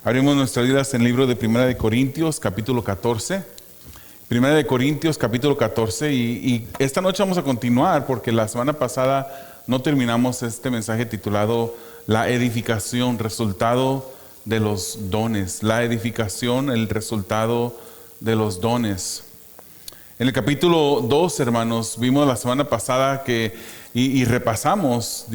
Abrimos nuestras vidas en el libro de Primera de Corintios, capítulo 14. Primera de Corintios, capítulo 14. Y esta noche vamos a continuar porque la semana pasada no terminamos este mensaje titulado La edificación, resultado de los dones. La edificación, el resultado de los dones. En el capítulo 2, hermanos, vimos la semana pasada y repasamos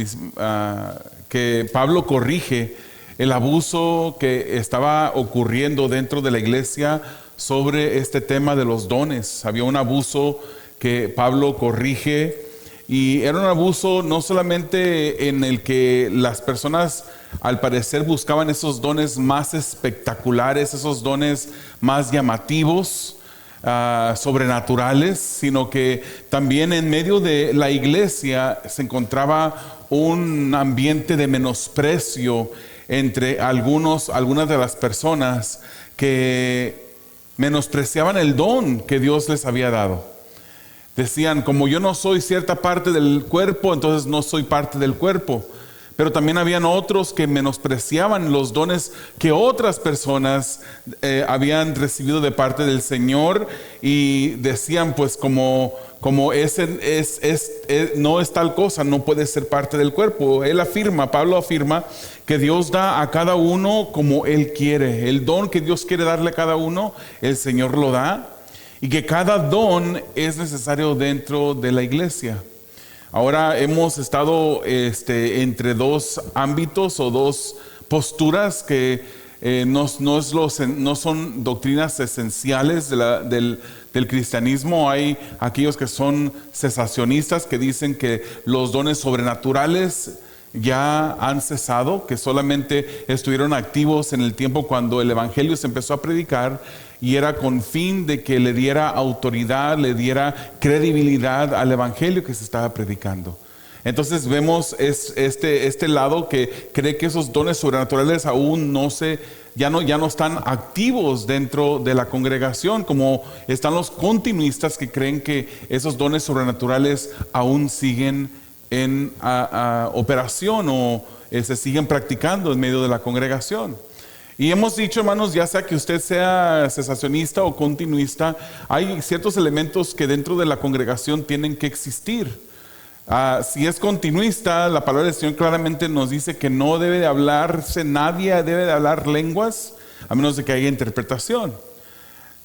que Pablo corrige el abuso que estaba ocurriendo dentro de la iglesia sobre este tema de los dones. Había un abuso que Pablo corrige y era un abuso no solamente en el que las personas al parecer buscaban esos dones más espectaculares, esos dones más llamativos, sobrenaturales, sino que también en medio de la iglesia se encontraba un ambiente de menosprecio entre algunas de las personas que menospreciaban el don que Dios les había dado. Decían, como yo no soy cierta parte del cuerpo, entonces no soy parte del cuerpo. Pero también habían otros que menospreciaban los dones que otras personas habían recibido de parte del Señor y decían, pues como ese no es tal cosa, no puede ser parte del cuerpo. Pablo afirma que Dios da a cada uno como Él quiere. El don que Dios quiere darle a cada uno, el Señor lo da, y que cada don es necesario dentro de la iglesia. Ahora hemos estado entre dos ámbitos o dos posturas que no son doctrinas esenciales del cristianismo. Hay aquellos que son cesacionistas, que dicen que los dones sobrenaturales ya han cesado, que solamente estuvieron activos en el tiempo cuando el evangelio se empezó a predicar, y era con fin de que le diera autoridad, le diera credibilidad al evangelio que se estaba predicando. Entonces vemos este lado que cree que esos dones sobrenaturales aún ya no están activos dentro de la congregación, como están los continuistas que creen que esos dones sobrenaturales aún siguen en operación o se siguen practicando en medio de la congregación. Y hemos dicho, hermanos, ya sea que usted sea cesacionista o continuista, hay ciertos elementos que dentro de la congregación tienen que existir. Si es continuista, la palabra del Señor claramente nos dice que no debe de hablarse, nadie debe de hablar lenguas a menos de que haya interpretación.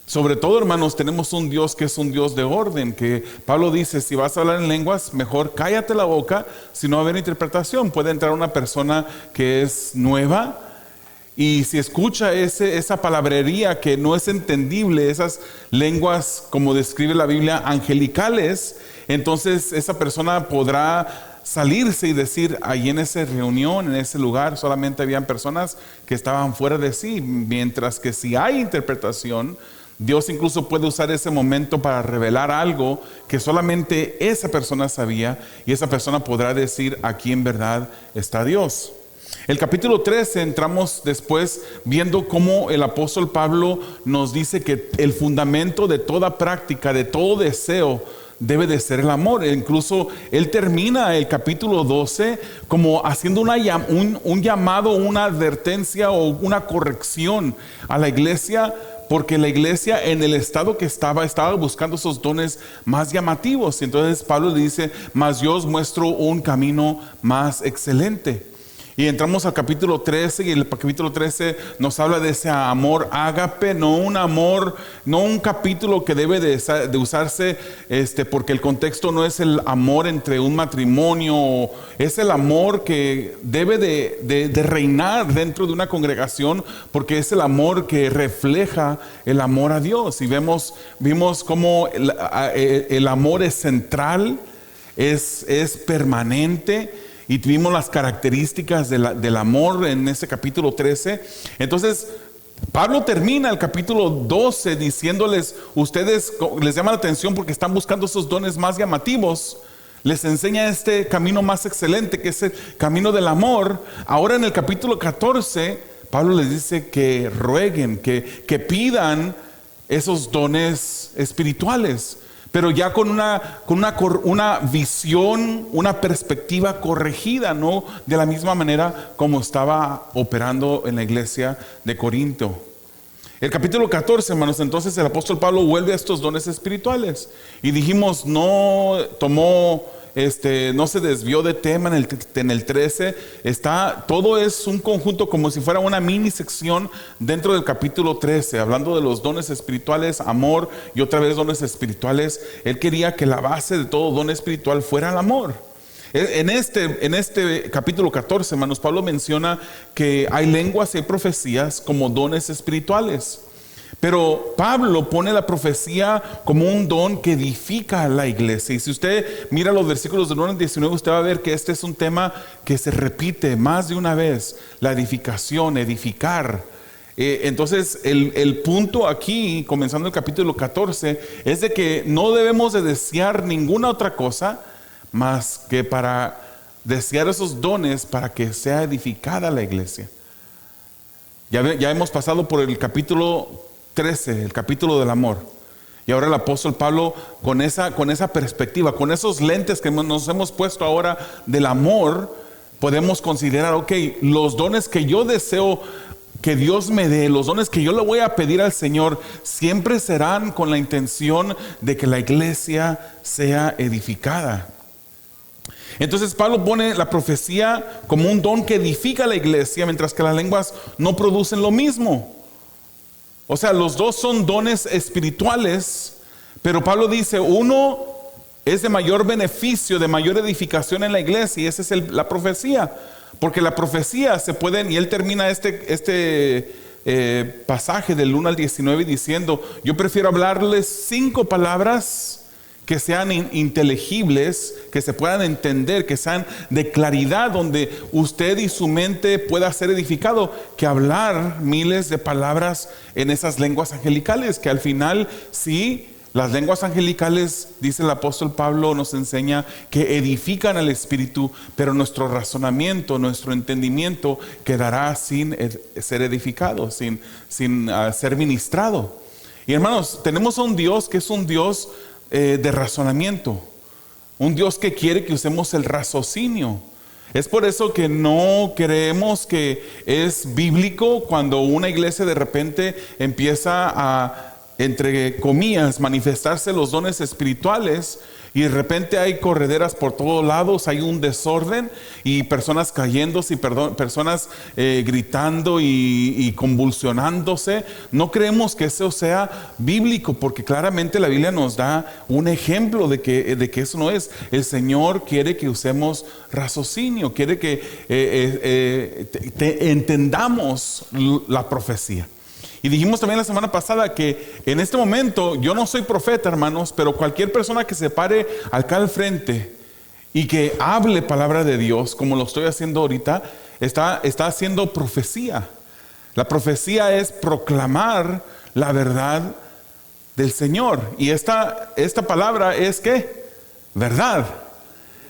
Sobre todo, hermanos, tenemos un Dios que es un Dios de orden, que Pablo dice, si vas a hablar en lenguas, mejor cállate la boca, si no va a haber interpretación. Puede entrar una persona que es nueva, y si escucha esa palabrería que no es entendible, esas lenguas, como describe la Biblia, angelicales, entonces esa persona podrá salirse y decir, ahí en esa reunión, en ese lugar, solamente habían personas que estaban fuera de sí. Mientras que si hay interpretación, Dios incluso puede usar ese momento para revelar algo que solamente esa persona sabía, y esa persona podrá decir, aquí en verdad está Dios. El capítulo 13 entramos después viendo cómo el apóstol Pablo nos dice que el fundamento de toda práctica, de todo deseo, debe de ser el amor. Incluso él termina el capítulo 12 como haciendo un llamado, una advertencia o una corrección a la iglesia, porque la iglesia en el estado que estaba buscando esos dones más llamativos. Y entonces Pablo le dice, mas yo os muestro un camino más excelente. Y entramos al capítulo 13, y el capítulo 13 nos habla de ese amor ágape, no un capítulo que debe de usarse porque el contexto no es el amor entre un matrimonio, es el amor que debe de reinar dentro de una congregación, porque es el amor que refleja el amor a Dios. Y vimos cómo el amor es central, es permanente. Y tuvimos las características del amor en ese capítulo 13. Entonces, Pablo termina el capítulo 12 diciéndoles, ustedes les llama la atención porque están buscando esos dones más llamativos. Les enseña este camino más excelente, que es el camino del amor. Ahora en el capítulo 14, Pablo les dice que rueguen, que pidan esos dones espirituales. pero ya con una visión, una perspectiva corregida, no de la misma manera como estaba operando en la iglesia de Corinto. El capítulo 14, hermanos, entonces el apóstol Pablo vuelve a estos dones espirituales. Y dijimos, no se desvió de tema en el 13. Todo es un conjunto como si fuera una mini sección dentro del capítulo 13, hablando de los dones espirituales, amor y otra vez dones espirituales. Él quería que la base de todo don espiritual fuera el amor. En este capítulo 14, hermanos, Pablo menciona que hay lenguas y hay profecías como dones espirituales. Pero Pablo pone la profecía como un don que edifica a la iglesia. Y si usted mira los versículos del 1 al 19, usted va a ver que este es un tema que se repite más de una vez. La edificación, edificar. Entonces el punto aquí, comenzando el capítulo 14, es de que no debemos de desear ninguna otra cosa más que para desear esos dones para que sea edificada la iglesia. Ya hemos pasado por el capítulo 13, el capítulo del amor. Y ahora el apóstol Pablo con esa perspectiva, con esos lentes que nos hemos puesto ahora del amor, podemos considerar, ok, los dones que yo deseo que Dios me dé, los dones que yo le voy a pedir al Señor, siempre serán con la intención de que la iglesia sea edificada. Entonces Pablo pone la profecía como un don que edifica a la iglesia, mientras que las lenguas no producen lo mismo. O sea, los dos son dones espirituales, pero Pablo dice, uno es de mayor beneficio, de mayor edificación en la iglesia, y esa es la profecía. Porque la profecía se puede, y él termina este pasaje del 1 al 19 diciendo, yo prefiero hablarles 5 palabras que sean inteligibles, que se puedan entender, que sean de claridad, donde usted y su mente pueda ser edificado, que hablar miles de palabras en esas lenguas angelicales, que al final sí, las lenguas angelicales, dice el apóstol Pablo, nos enseña que edifican al espíritu, pero nuestro razonamiento, nuestro entendimiento quedará sin ser edificado, sin ser ministrado. Y hermanos, tenemos a un Dios que es un Dios de razonamiento, un Dios que quiere que usemos el raciocinio. Es por eso que no creemos que es bíblico cuando una iglesia de repente empieza a, entre comillas, manifestarse los dones espirituales, y de repente hay correderas por todos lados, hay un desorden y personas cayéndose y personas gritando y convulsionándose. No creemos que eso sea bíblico, porque claramente la Biblia nos da un ejemplo de que eso no es. El Señor quiere que usemos raciocinio, quiere que entendamos la profecía. Y dijimos también la semana pasada que en este momento, yo no soy profeta, hermanos, pero cualquier persona que se pare acá al frente y que hable palabra de Dios, como lo estoy haciendo ahorita, está haciendo profecía. La profecía es proclamar la verdad del Señor. Y esta palabra es ¿qué? Verdad.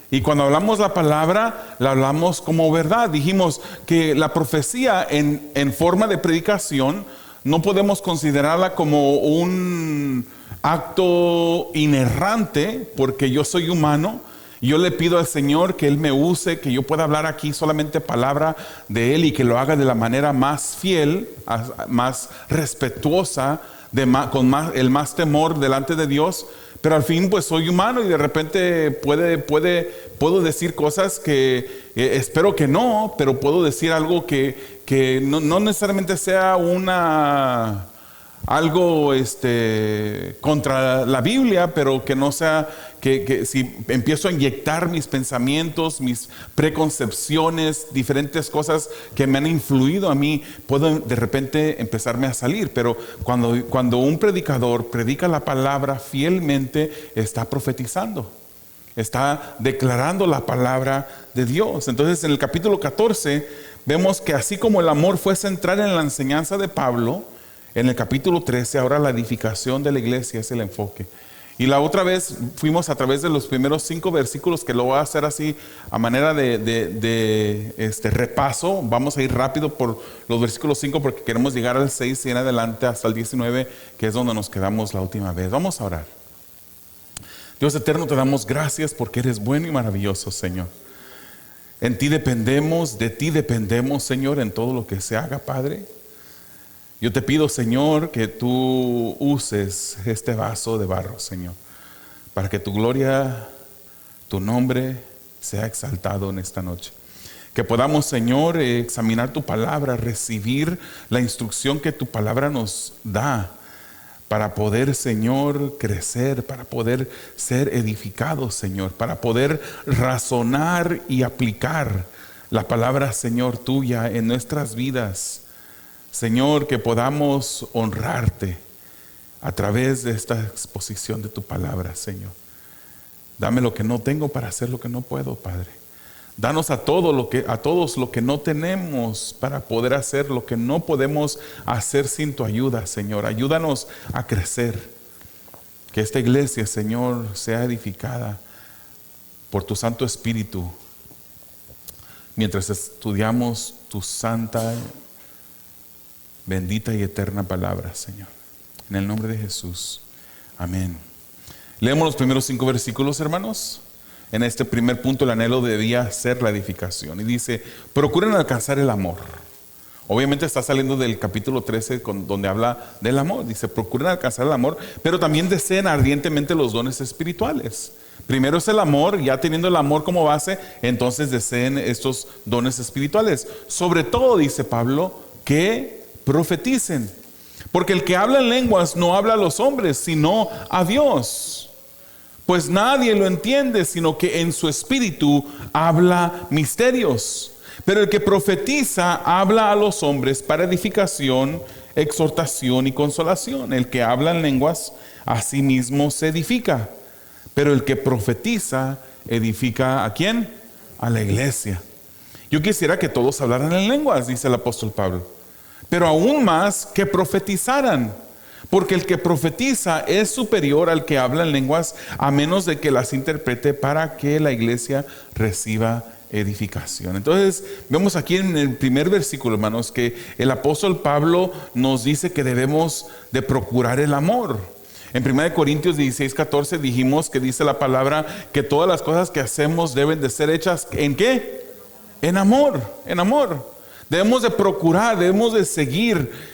Y cuando hablamos la palabra, la hablamos como verdad. Dijimos que la profecía en forma de predicación no podemos considerarla como un acto inerrante, porque yo soy humano. Yo le pido al Señor que Él me use, que yo pueda hablar aquí solamente palabra de Él y que lo haga de la manera más fiel, más respetuosa, con el más temor delante de Dios. Pero al fin pues soy humano y de repente puedo decir cosas que espero que no, pero puedo decir algo que no necesariamente sea algo contra la Biblia, pero que no sea que si empiezo a inyectar mis pensamientos, mis preconcepciones, diferentes cosas que me han influido a mí, puedo de repente empezarme a salir. Pero cuando un predicador predica la palabra fielmente, está profetizando, está declarando la palabra de Dios. Entonces en el capítulo 14 vemos que así como el amor fue central en la enseñanza de Pablo, en el capítulo 13 ahora la edificación de la iglesia es el enfoque. Y la otra vez fuimos a través de los primeros 5 versículos, que lo voy a hacer así a manera de repaso. Vamos a ir rápido por los versículos 5 porque queremos llegar al 6 y en adelante hasta el 19, que es donde nos quedamos la última vez. Vamos a orar. Dios eterno, te damos gracias porque eres bueno y maravilloso, Señor. En ti dependemos, de ti dependemos, Señor, en todo lo que se haga, Padre. Yo te pido, Señor, que tú uses este vaso de barro, Señor, para que tu gloria, tu nombre sea exaltado en esta noche. Que podamos, Señor, examinar tu palabra, recibir la instrucción que tu palabra nos da, para poder, Señor, crecer, para poder ser edificados, Señor, para poder razonar y aplicar la palabra, Señor, tuya en nuestras vidas. Señor, que podamos honrarte a través de esta exposición de tu palabra, Señor. Dame lo que no tengo para hacer lo que no puedo, Padre. Danos a todos lo que no tenemos para poder hacer lo que no podemos hacer sin tu ayuda, Señor. Ayúdanos a crecer. Que esta iglesia, Señor, sea edificada por tu Santo Espíritu mientras estudiamos tu santa, bendita y eterna palabra, Señor. En el nombre de Jesús. Amén. Leemos los primeros 5 versículos, hermanos. En este primer punto, el anhelo debía ser la edificación. Y dice, procuren alcanzar el amor. Obviamente está saliendo del capítulo 13, donde habla del amor. Dice, procuren alcanzar el amor, pero también deseen ardientemente los dones espirituales. Primero es el amor, ya teniendo el amor como base, entonces deseen estos dones espirituales. Sobre todo, dice Pablo, que profeticen. Porque el que habla en lenguas no habla a los hombres, sino a Dios. Pues nadie lo entiende, sino que en su espíritu habla misterios. Pero el que profetiza habla a los hombres para edificación, exhortación y consolación. El que habla en lenguas a sí mismo se edifica. Pero el que profetiza edifica ¿a quién? A la iglesia. Yo quisiera que todos hablaran en lenguas, dice el apóstol Pablo. Pero aún más que profetizaran. Porque el que profetiza es superior al que habla en lenguas, a menos de que las interprete para que la iglesia reciba edificación. Entonces vemos aquí en el primer versículo, hermanos, que el apóstol Pablo nos dice que debemos de procurar el amor. En 1 Corintios 16:14 dijimos que dice la palabra que todas las cosas que hacemos deben de ser hechas ¿en qué? En amor, en amor. Debemos de procurar, debemos de seguir.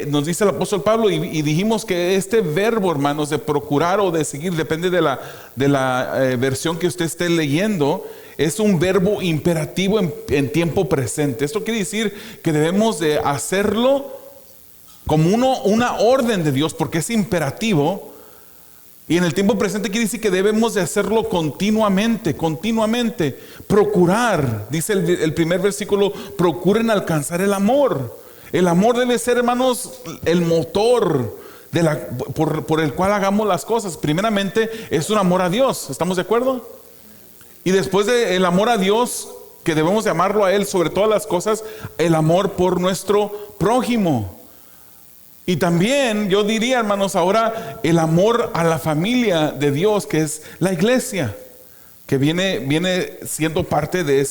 Nos dice el apóstol Pablo y dijimos que este verbo, hermanos, de procurar o de seguir, depende de la versión que usted esté leyendo, es un verbo imperativo en tiempo presente. Esto quiere decir que debemos de hacerlo como una orden de Dios, porque es imperativo. Y en el tiempo presente quiere decir que debemos de hacerlo continuamente. Procurar, dice el primer versículo, procuren alcanzar el amor. El amor debe ser, hermanos, el motor por el cual hagamos las cosas. Primeramente es un amor a Dios, ¿estamos de acuerdo? Y después del amor a Dios, que debemos de amarlo a Él sobre todas las cosas, el amor por nuestro prójimo. Y también yo diría, hermanos, ahora el amor a la familia de Dios, que es la iglesia, que viene siendo parte de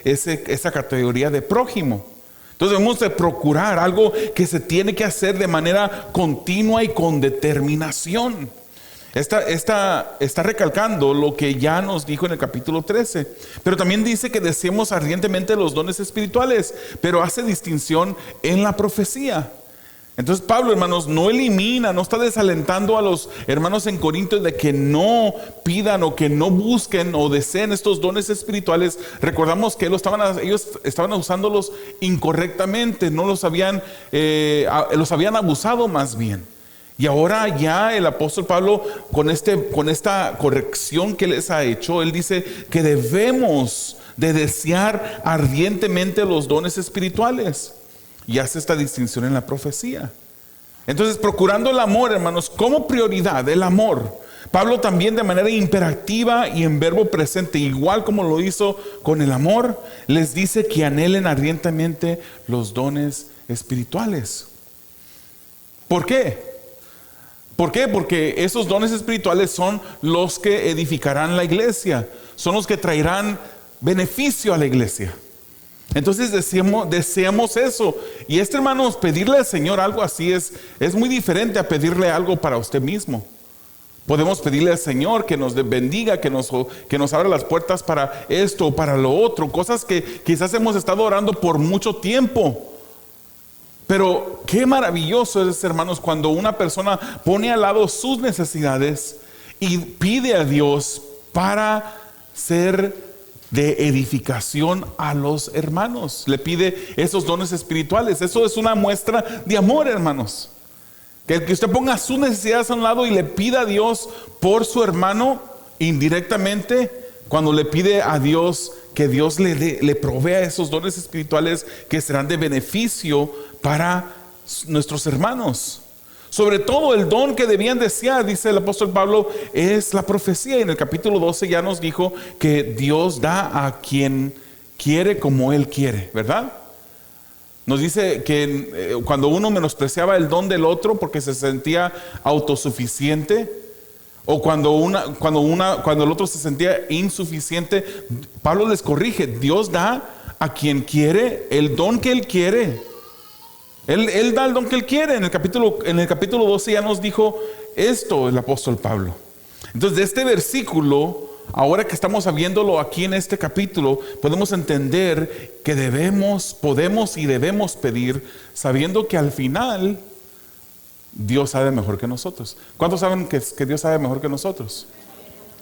esa categoría de prójimo. Entonces debemos de procurar algo que se tiene que hacer de manera continua y con determinación. Está recalcando lo que ya nos dijo en el capítulo 13. Pero también dice que deseemos ardientemente los dones espirituales, pero hace distinción en la profecía. Entonces Pablo, hermanos, no está desalentando a los hermanos en Corinto de que no pidan o que no busquen o deseen estos dones espirituales. Recordamos que ellos estaban usándolos incorrectamente, no los habían abusado más bien. Y ahora ya el apóstol Pablo, con esta corrección que les ha hecho, él dice que debemos de desear ardientemente los dones espirituales. Y hace esta distinción en la profecía. Entonces, procurando el amor, hermanos, como prioridad, el amor. Pablo también de manera imperativa y en verbo presente, igual como lo hizo con el amor, les dice que anhelen ardientemente los dones espirituales. ¿Por qué? ¿Por qué? Porque esos dones espirituales son los que edificarán la iglesia, son los que traerán beneficio a la iglesia. Entonces deseamos eso. Y hermanos, pedirle al Señor algo así es muy diferente a pedirle algo para usted mismo. Podemos pedirle al Señor que nos bendiga, que nos abra las puertas para esto o para lo otro, cosas que quizás hemos estado orando por mucho tiempo. Pero qué maravilloso es, hermanos, cuando una persona pone al lado sus necesidades y pide a Dios para ser de edificación a los hermanos. Le pide esos dones espirituales. Eso es una muestra de amor, hermanos. Que usted ponga sus necesidades a un lado y le pida a Dios por su hermano, indirectamente, cuando le pide a Dios que Dios le provea esos dones espirituales que serán de beneficio para nuestros hermanos. Sobre todo el don que debían desear, dice el apóstol Pablo, es la profecía. Y en el capítulo 12 ya nos dijo que Dios da a quien quiere como Él quiere, ¿verdad? Nos dice que cuando uno menospreciaba el don del otro porque se sentía autosuficiente, o cuando el otro se sentía insuficiente, Pablo les corrige. Dios da a quien quiere el don que Él quiere. Él da el don que Él quiere. En el capítulo 12 ya nos dijo esto el apóstol Pablo. Entonces, de este versículo, ahora que estamos viéndolo aquí en este capítulo, podemos entender que podemos y debemos pedir, sabiendo que al final Dios sabe mejor que nosotros. ¿Cuántos saben que Dios sabe mejor que nosotros?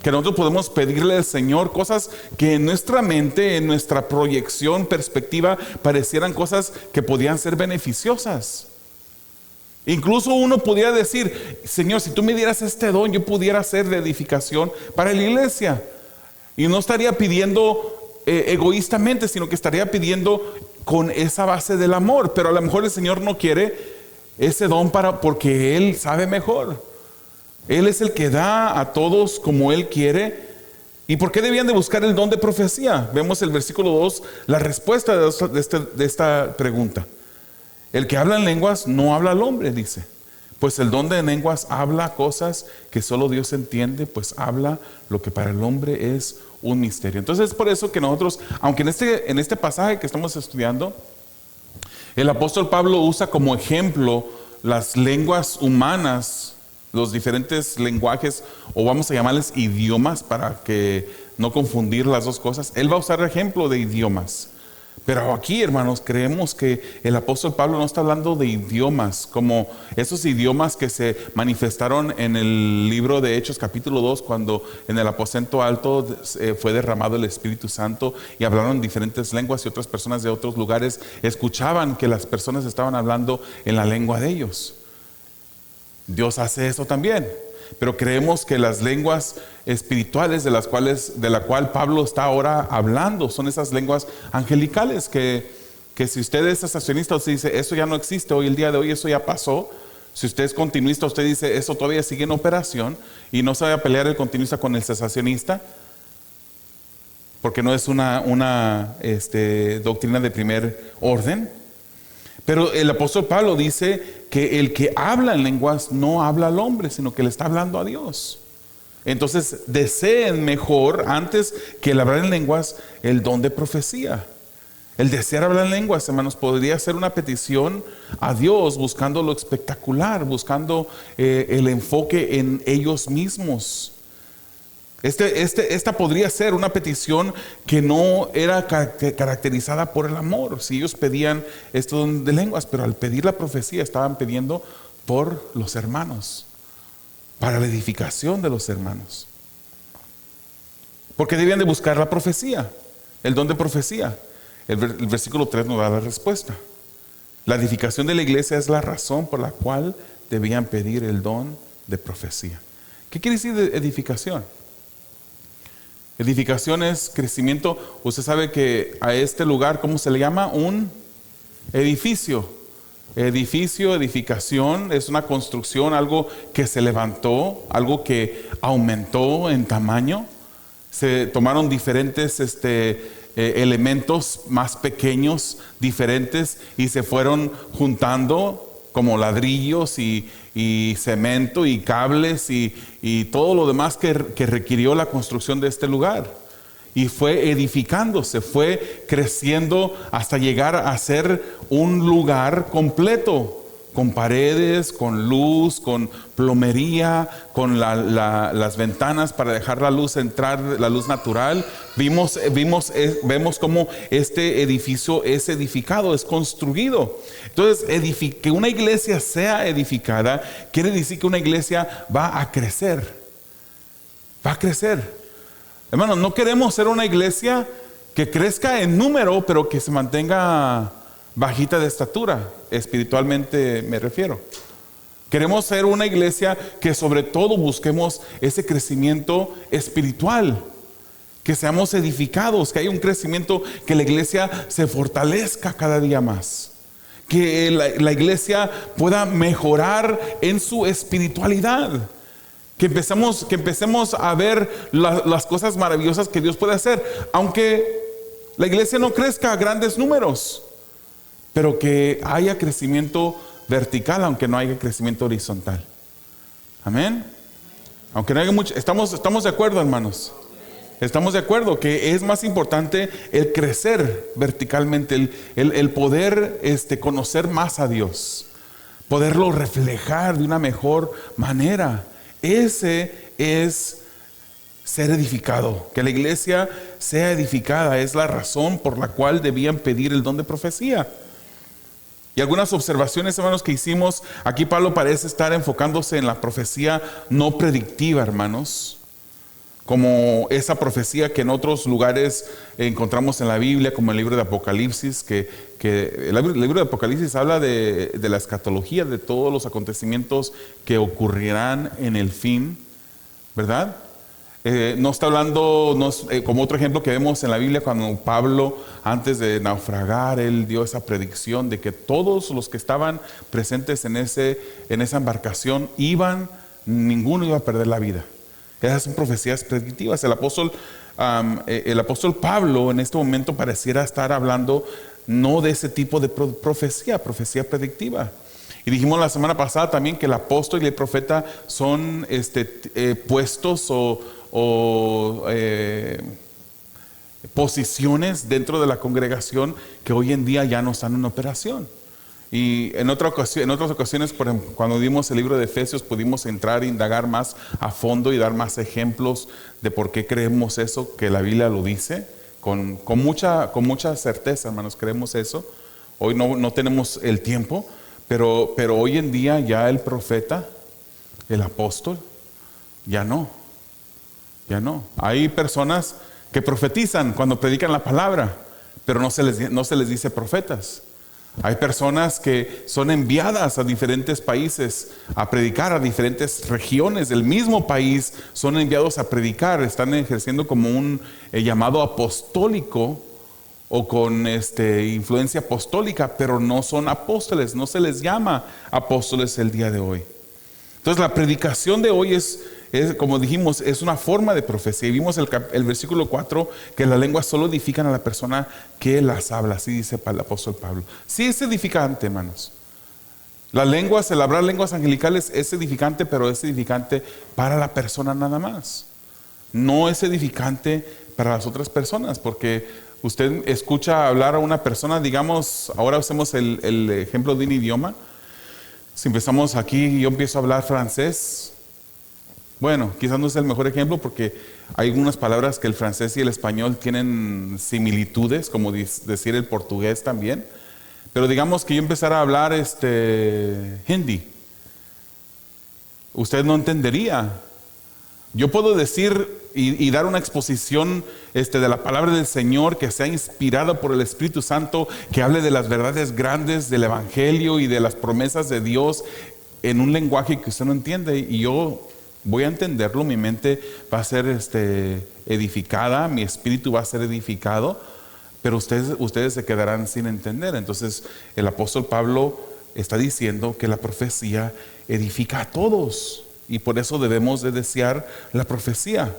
Que nosotros podemos pedirle al Señor cosas que en nuestra mente, en nuestra proyección, perspectiva, parecieran cosas que podían ser beneficiosas. Incluso uno pudiera decir: Señor, si tú me dieras este don, yo pudiera ser de edificación para la iglesia. Y no estaría pidiendo egoístamente, sino que estaría pidiendo con esa base del amor. Pero a lo mejor el Señor no quiere ese don porque Él sabe mejor. Él es el que da a todos como Él quiere. ¿Y por qué debían de buscar el don de profecía? Vemos el versículo 2, la respuesta de esta pregunta. El que habla en lenguas no habla al hombre, dice. Pues el don de lenguas habla cosas que solo Dios entiende, pues habla lo que para el hombre es un misterio. Entonces es por eso que nosotros, aunque en este pasaje que estamos estudiando, el apóstol Pablo usa como ejemplo las lenguas humanas, los diferentes lenguajes, o vamos a llamarles idiomas para que no confundir las dos cosas. Él va a usar ejemplo de idiomas. Pero aquí, hermanos, creemos que el apóstol Pablo no está hablando de idiomas como esos idiomas que se manifestaron en el libro de Hechos capítulo 2, cuando en el aposento alto fue derramado el Espíritu Santo y hablaron diferentes lenguas, y otras personas de otros lugares escuchaban que las personas estaban hablando en la lengua de ellos. Dios hace eso también. Pero creemos que las lenguas espirituales de la cual Pablo está ahora hablando son esas lenguas angelicales que si usted es cesacionista, usted dice eso ya no existe hoy, el día de hoy eso ya pasó. Si usted es continuista, usted dice eso todavía sigue en operación, y no se va a pelear el continuista con el cesacionista, porque no es una doctrina de primer orden. Pero el apóstol Pablo dice que el que habla en lenguas no habla al hombre, sino que le está hablando a Dios. Entonces deseen mejor, antes que el hablar en lenguas, el don de profecía. El desear hablar en lenguas, hermanos, podría ser una petición a Dios, buscando lo espectacular, buscando el enfoque en ellos mismos. Esta podría ser una petición que no era caracterizada por el amor. Si ellos pedían esto de lenguas, pero al pedir la profecía estaban pidiendo por los hermanos, para la edificación de los hermanos. Porque debían de buscar la profecía, el don de profecía. El versículo 3 nos da la respuesta. La edificación de la iglesia es la razón por la cual debían pedir el don de profecía. ¿Qué quiere decir de edificación? Edificación es crecimiento. Usted sabe que a este lugar, ¿cómo se le llama? Un edificio. Edificación es una construcción, algo que se levantó, algo que aumentó en tamaño. Se tomaron diferentes elementos más pequeños, diferentes, y se fueron juntando como ladrillos y cemento y cables y todo lo demás que requirió la construcción de este lugar. Y fue edificándose, fue creciendo hasta llegar a ser un lugar completo, con paredes, con luz, con plomería, con las ventanas para dejar la luz entrar, la luz natural. Vemos cómo este edificio es edificado, es construido. Entonces, que una iglesia sea edificada quiere decir que una iglesia va a crecer. Va a crecer. Hermanos, no queremos ser una iglesia que crezca en número, pero que se mantenga bajita de estatura, espiritualmente me refiero. Queremos ser una iglesia que sobre todo busquemos ese crecimiento espiritual, que seamos edificados, que haya un crecimiento, que la iglesia se fortalezca cada día más, que la iglesia pueda mejorar en su espiritualidad, que empecemos a ver las cosas maravillosas que Dios puede hacer, aunque la iglesia no crezca a grandes números, pero que haya crecimiento vertical, aunque no haya crecimiento horizontal. Amén. Aunque no haya mucho, estamos de acuerdo, hermanos. Estamos de acuerdo que es más importante el crecer verticalmente, el poder conocer más a Dios, poderlo reflejar de una mejor manera. Ese es ser edificado, que la iglesia sea edificada. Es la razón por la cual debían pedir el don de profecía. Y algunas observaciones, hermanos, que hicimos. Aquí Pablo parece estar enfocándose en la profecía no predictiva, hermanos, como esa profecía que en otros lugares encontramos en la Biblia, como el libro de Apocalipsis, que el libro de Apocalipsis habla de la escatología, de todos los acontecimientos que ocurrirán en el fin, ¿verdad? No está hablando, como otro ejemplo que vemos en la Biblia, cuando Pablo, antes de naufragar, él dio esa predicción de que todos los que estaban presentes en esa embarcación ninguno iba a perder la vida. Esas son profecías predictivas. El apóstol Pablo en este momento pareciera estar hablando no de ese tipo de profecía predictiva. Y dijimos la semana pasada también que el apóstol y el profeta son puestos o posiciones dentro de la congregación que hoy en día ya no están en operación. Y en otras ocasiones, por ejemplo, cuando dimos el libro de Efesios, pudimos entrar e indagar más a fondo y dar más ejemplos de por qué creemos eso, que la Biblia lo dice, con mucha certeza, hermanos, creemos eso. Hoy no tenemos el tiempo, pero hoy en día ya el profeta, el apóstol, ya no. Hay personas que profetizan cuando predican la palabra, pero no se les dice profetas. Hay personas que son enviadas a diferentes países a predicar, a diferentes regiones del mismo país, son enviados a predicar, están ejerciendo como un llamado apostólico o con influencia apostólica, pero no son apóstoles, no se les llama apóstoles el día de hoy. Entonces la predicación de hoy es como dijimos, es una forma de profecía. Y vimos el versículo 4, que las lenguas solo edifican a la persona que las habla. Así dice el apóstol Pablo. Sí es edificante, hermanos. Las lenguas, el hablar lenguas angelicales es edificante, pero es edificante para la persona nada más. No es edificante para las otras personas, porque usted escucha hablar a una persona, digamos, ahora usemos el ejemplo de un idioma. Si empezamos aquí, yo empiezo a hablar francés. Bueno, quizás no es el mejor ejemplo porque hay algunas palabras que el francés y el español tienen similitudes, como decir el portugués también. Pero digamos que yo empezara a hablar hindi, usted no entendería. Yo puedo decir y dar una exposición de la palabra del Señor que sea inspirada por el Espíritu Santo, que hable de las verdades grandes del Evangelio y de las promesas de Dios en un lenguaje que usted no entiende, y yo voy a entenderlo, mi mente va a ser edificada, mi espíritu va a ser edificado, pero ustedes se quedarán sin entender. Entonces el apóstol Pablo está diciendo que la profecía edifica a todos, y por eso debemos de desear la profecía.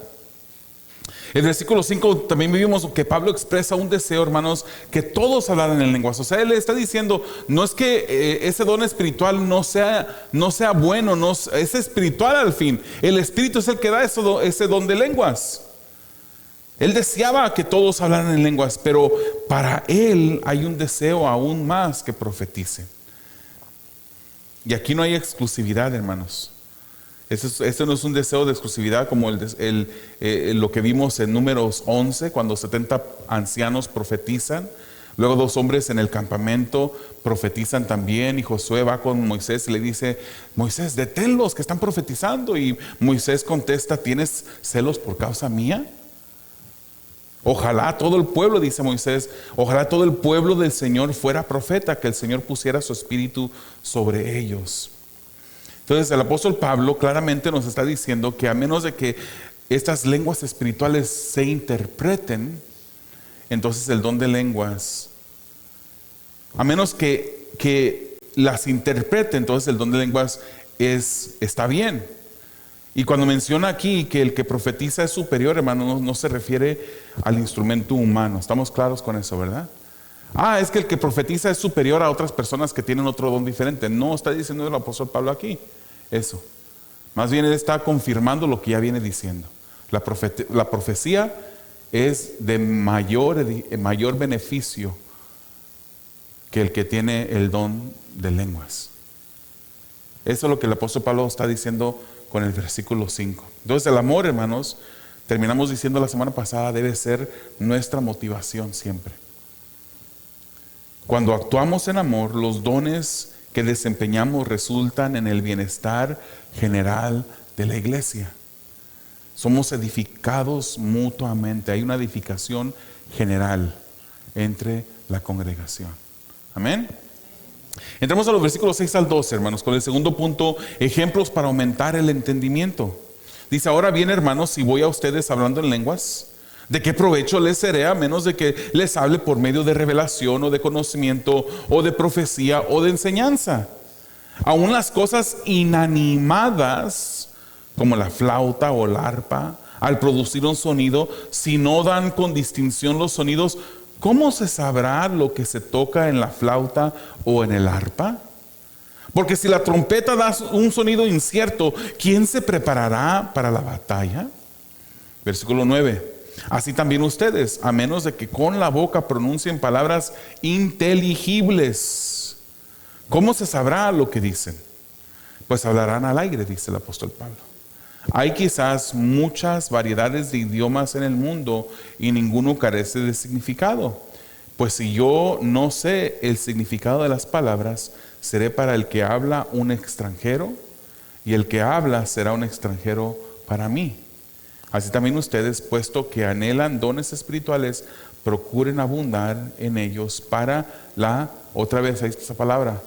En el versículo 5 también vimos que Pablo expresa un deseo, hermanos, que todos hablaran en lenguas. O sea, él está diciendo, no es que ese don espiritual no sea bueno, es espiritual al fin. El Espíritu es el que da ese don de lenguas. Él deseaba que todos hablaran en lenguas, pero para él hay un deseo aún más que profeticen. Y aquí no hay exclusividad, hermanos. Este no es un deseo de exclusividad como lo que vimos en Números 11, cuando 70 ancianos profetizan. Luego 2 hombres en el campamento profetizan también, y Josué va con Moisés y le dice: Moisés, deténlos que están profetizando. Y Moisés contesta: ¿tienes celos por causa mía? Ojalá todo el pueblo, dice Moisés, ojalá todo el pueblo del Señor fuera profeta, que el Señor pusiera su espíritu sobre ellos. Entonces el apóstol Pablo claramente nos está diciendo que a menos de que estas lenguas espirituales se interpreten, entonces el don de lenguas, a menos que las interprete, entonces el don de lenguas está bien. Y cuando menciona aquí que el que profetiza es superior, hermano, no se refiere al instrumento humano. Estamos claros con eso, ¿verdad? Es que el que profetiza es superior a otras personas que tienen otro don diferente. No está diciendo el apóstol Pablo aquí eso. Más bien él está confirmando lo que ya viene diciendo. La profecía es de mayor beneficio que el que tiene el don de lenguas. Eso es lo que el apóstol Pablo está diciendo con el versículo 5. Entonces el amor, hermanos, terminamos diciendo la semana pasada, debe ser nuestra motivación siempre. Cuando actuamos en amor, los dones que desempeñamos resultan en el bienestar general de la iglesia. Somos edificados mutuamente. Hay una edificación general entre la congregación. Amén. Entramos a los versículos 6 al 12, hermanos, con el segundo punto: ejemplos para aumentar el entendimiento. Dice: ahora bien, hermanos, si voy a ustedes hablando en lenguas, ¿de qué provecho les seré a menos de que les hable por medio de revelación o de conocimiento o de profecía o de enseñanza? Aún las cosas inanimadas como la flauta o la arpa, al producir un sonido, si no dan con distinción los sonidos, ¿cómo se sabrá lo que se toca en la flauta o en el arpa? Porque si la trompeta da un sonido incierto, ¿quién se preparará para la batalla? Versículo 9. Así también ustedes, a menos de que con la boca pronuncien palabras inteligibles, ¿cómo se sabrá lo que dicen? Pues hablarán al aire, dice el apóstol Pablo. Hay quizás muchas variedades de idiomas en el mundo y ninguno carece de significado. Pues si yo no sé el significado de las palabras, seré para el que habla un extranjero, y el que habla será un extranjero para mí. Así también ustedes, puesto que anhelan dones espirituales, procuren abundar en ellos para otra vez ahí está esa palabra,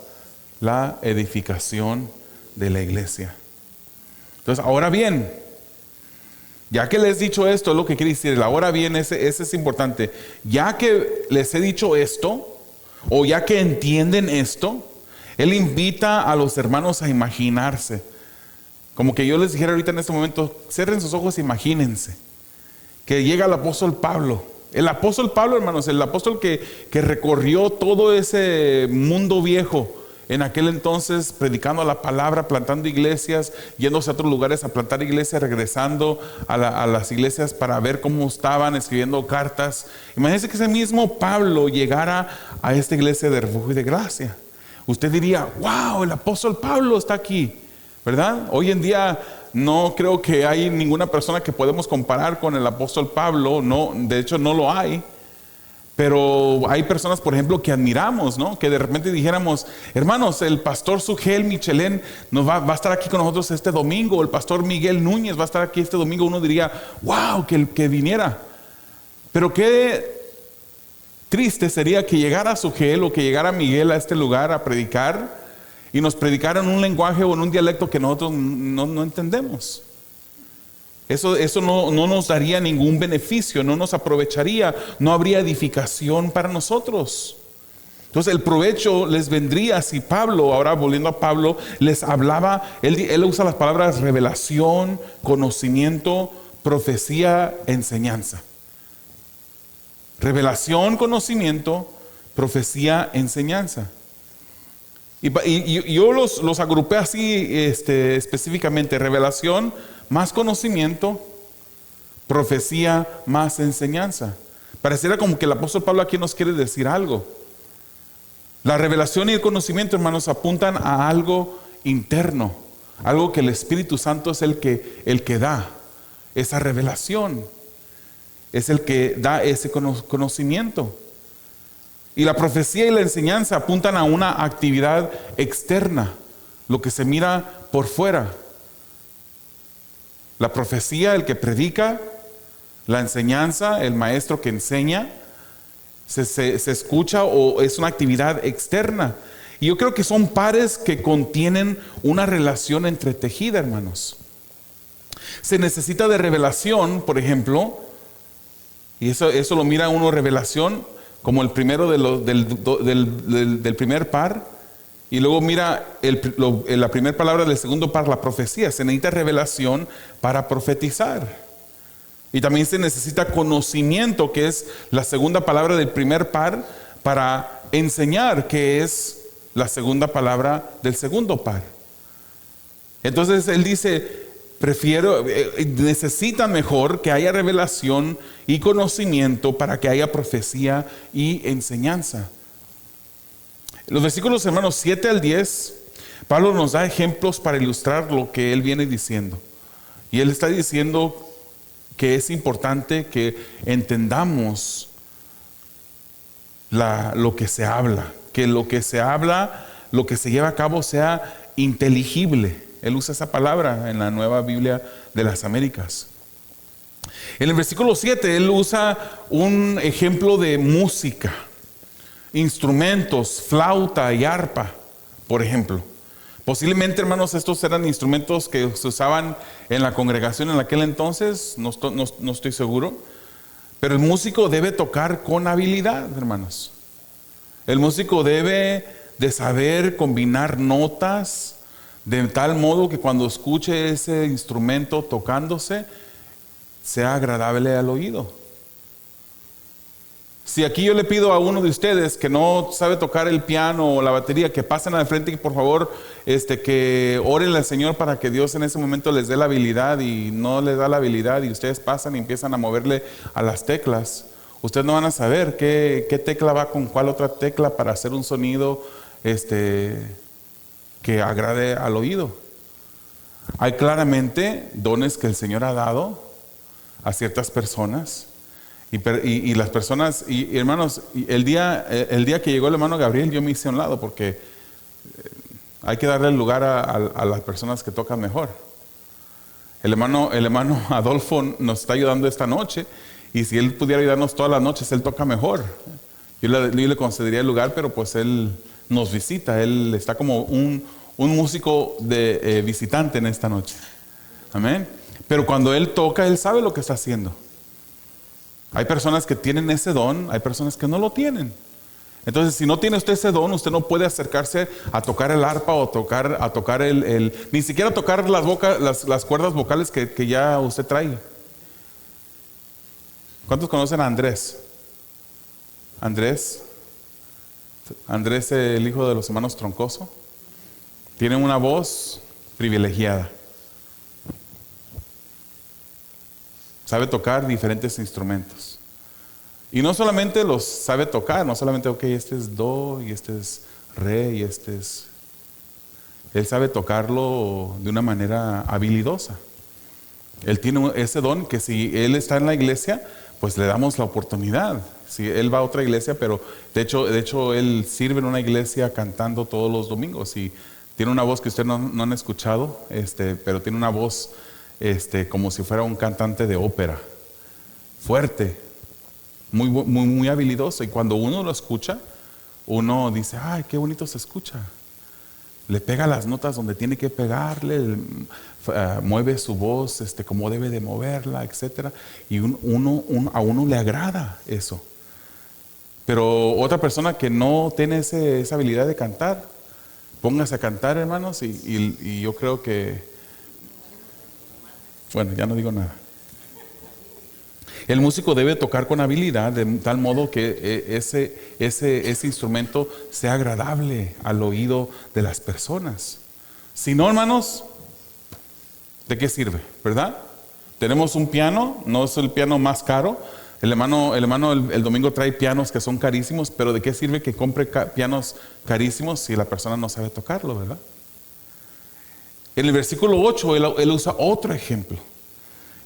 la edificación de la iglesia. Entonces, ahora bien, ya que les he dicho esto, es lo que quiere decir. Ahora bien, ese es importante. Ya que les he dicho esto, o ya que entienden esto, él invita a los hermanos a imaginarse. Como que yo les dijera ahorita en este momento: cierren sus ojos, imagínense que llega el apóstol Pablo. El apóstol Pablo, hermanos, el apóstol que recorrió todo ese mundo viejo en aquel entonces, predicando la palabra, plantando iglesias, yéndose a otros lugares a plantar iglesias, regresando a las iglesias para ver cómo estaban, escribiendo cartas. Imagínense que ese mismo Pablo llegara a esta iglesia de Refugio y de Gracia. Usted diría: wow, el apóstol Pablo está aquí, ¿verdad? Hoy en día no creo que hay ninguna persona que podemos comparar con el apóstol Pablo. No, de hecho no lo hay. Pero hay personas, por ejemplo, que admiramos, ¿no? Que de repente dijéramos: hermanos, el pastor Sugel Michelén va a estar aquí con nosotros este domingo, el pastor Miguel Núñez va a estar aquí este domingo. Uno diría: wow, que viniera. Pero qué triste sería que llegara Sugel o que llegara Miguel a este lugar a predicar y nos predicaran un lenguaje o en un dialecto que nosotros no entendemos. Eso no nos daría ningún beneficio, no nos aprovecharía, no habría edificación para nosotros. Entonces el provecho les vendría si Pablo, ahora volviendo a Pablo, les hablaba, él usa las palabras revelación, conocimiento, profecía, enseñanza. Revelación, conocimiento, profecía, enseñanza. Y yo los agrupé así específicamente: revelación más conocimiento, profecía más enseñanza. Pareciera como que el apóstol Pablo aquí nos quiere decir algo. La revelación y el conocimiento, hermanos, apuntan a algo interno, algo que el Espíritu Santo es el que da esa revelación, es el que da ese conocimiento. Y la profecía y la enseñanza apuntan a una actividad externa, lo que se mira por fuera. La profecía, el que predica; la enseñanza, el maestro que enseña. Se escucha o es una actividad externa. Y yo creo que son pares que contienen una relación entretejida, hermanos. Se necesita de revelación, por ejemplo, y eso lo mira uno, revelación como el primero del primer par, y luego mira la primera palabra del segundo par, la profecía. Se necesita revelación para profetizar. Y también se necesita conocimiento, que es la segunda palabra del primer par, para enseñar, que es la segunda palabra del segundo par. Entonces él dice, necesita mejor que haya revelación y conocimiento para que haya profecía y enseñanza. Los versículos, hermanos, 7 al 10, Pablo nos da ejemplos para ilustrar lo que él viene diciendo. Y él está diciendo que es importante que entendamos lo que se habla, que lo que se habla, lo que se lleva a cabo sea inteligible. Él usa esa palabra en la Nueva Biblia de las Américas. En el versículo 7 él usa un ejemplo de música, instrumentos, flauta y arpa, por ejemplo. Posiblemente, hermanos, estos eran instrumentos que se usaban en la congregación en aquel entonces, no estoy seguro. Pero el músico debe tocar con habilidad, hermanos. El músico debe de saber combinar notas de tal modo que cuando escuche ese instrumento tocándose, sea agradable al oído. Si aquí yo le pido a uno de ustedes que no sabe tocar el piano o la batería, que pasen al frente y por favor que oren al Señor para que Dios en ese momento les dé la habilidad, y no les da la habilidad y ustedes pasan y empiezan a moverle a las teclas, ustedes no van a saber qué tecla va con cuál otra tecla para hacer un sonido que agrade al oído. Hay claramente dones que el Señor ha dado a ciertas personas. Y las personas, y hermanos, el día que llegó el hermano Gabriel, yo me hice a un lado, porque hay que darle el lugar a las personas que tocan mejor. El hermano Adolfo nos está ayudando esta noche, y si él pudiera ayudarnos todas las noches, él toca mejor. Yo le concedería el lugar, pero pues él nos visita, él está como un músico de visitante en esta noche. Amén. Pero cuando él toca, él sabe lo que está haciendo. Hay personas que tienen ese don, hay personas que no lo tienen. Entonces, si no tiene usted ese don, usted no puede acercarse a tocar el arpa o a tocar ni siquiera tocar las cuerdas vocales que ya usted trae. ¿Cuántos conocen a Andrés? Andrés, el hijo de los hermanos Troncoso, tiene una voz privilegiada. Sabe tocar diferentes instrumentos. Y no solamente los sabe tocar, no solamente, este es do, y este es re, y este es... Él sabe tocarlo de una manera habilidosa. Él tiene ese don que si él está en la iglesia, pues le damos la oportunidad. Si él va a otra iglesia, pero de hecho él sirve en una iglesia cantando todos los domingos, y tiene una voz que ustedes no han escuchado, pero tiene una voz como si fuera un cantante de ópera, fuerte, muy habilidoso. Y cuando uno lo escucha, uno dice, ay, qué bonito se escucha. Le pega las notas donde tiene que pegarle, mueve su voz como debe de moverla, etc. Y a uno le agrada eso. Pero otra persona que no tiene esa habilidad de cantar, póngase a cantar, hermanos, y yo creo que, bueno, ya no digo nada. El músico debe tocar con habilidad, de tal modo que ese instrumento sea agradable al oído de las personas. Si no, hermanos, ¿de qué sirve? ¿Verdad? Tenemos un piano, no es el piano más caro. El hermano el domingo trae pianos que son carísimos, pero ¿de qué sirve que compre pianos carísimos si la persona no sabe tocarlo, verdad? En el versículo 8 él usa otro ejemplo.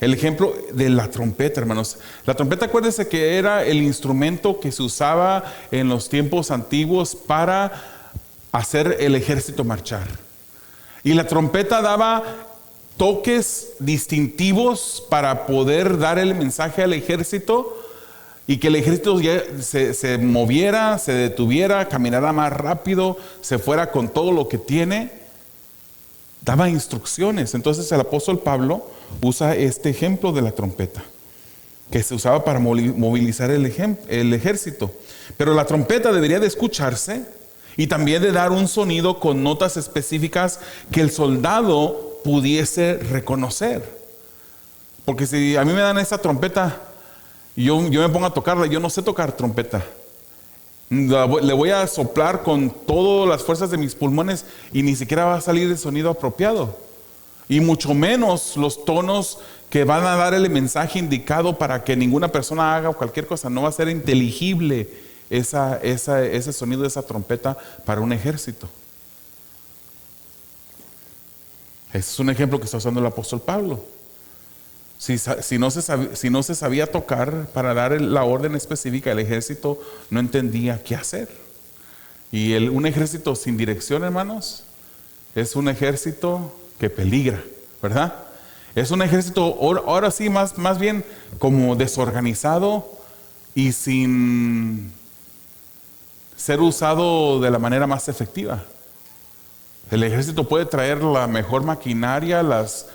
El ejemplo de la trompeta, hermanos. La trompeta, acuérdense que era el instrumento que se usaba en los tiempos antiguos para hacer el ejército marchar. Y la trompeta daba toques distintivos para poder dar el mensaje al ejército y que el ejército ya se moviera, se detuviera, caminara más rápido, se fuera con todo lo que tiene. Daba instrucciones. Entonces el apóstol Pablo usa este ejemplo de la trompeta que se usaba para movilizar el ejército. Pero la trompeta debería de escucharse y también de dar un sonido con notas específicas que el soldado pudiese reconocer. Porque si a mí me dan esa trompeta y yo me pongo a tocarla, yo no sé tocar trompeta. Le voy a soplar con todas las fuerzas de mis pulmones y ni siquiera va a salir el sonido apropiado. Y mucho menos los tonos que van a dar el mensaje indicado para que ninguna persona haga cualquier cosa. No va a ser inteligible ese sonido de esa trompeta para un ejército. Ese es un ejemplo que está usando el apóstol Pablo. Si no se sabía tocar para dar la orden específica, el ejército no entendía qué hacer. Y un ejército sin dirección, hermanos, es un ejército que peligra, ¿verdad? Es un ejército ahora sí más bien como desorganizado y sin ser usado de la manera más efectiva. El ejército puede traer la mejor maquinaria, los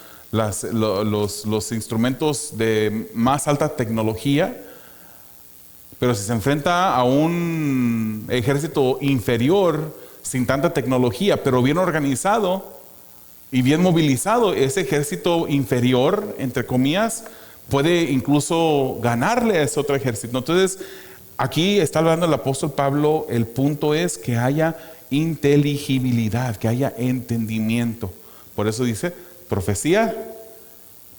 instrumentos de más alta tecnología, pero si se enfrenta a un ejército inferior sin tanta tecnología, pero bien organizado y bien movilizado, ese ejército inferior, entre comillas, puede incluso ganarle a ese otro ejército. Entonces, aquí está hablando el apóstol Pablo, el punto es que haya inteligibilidad, que haya entendimiento. Por eso dice, profecía,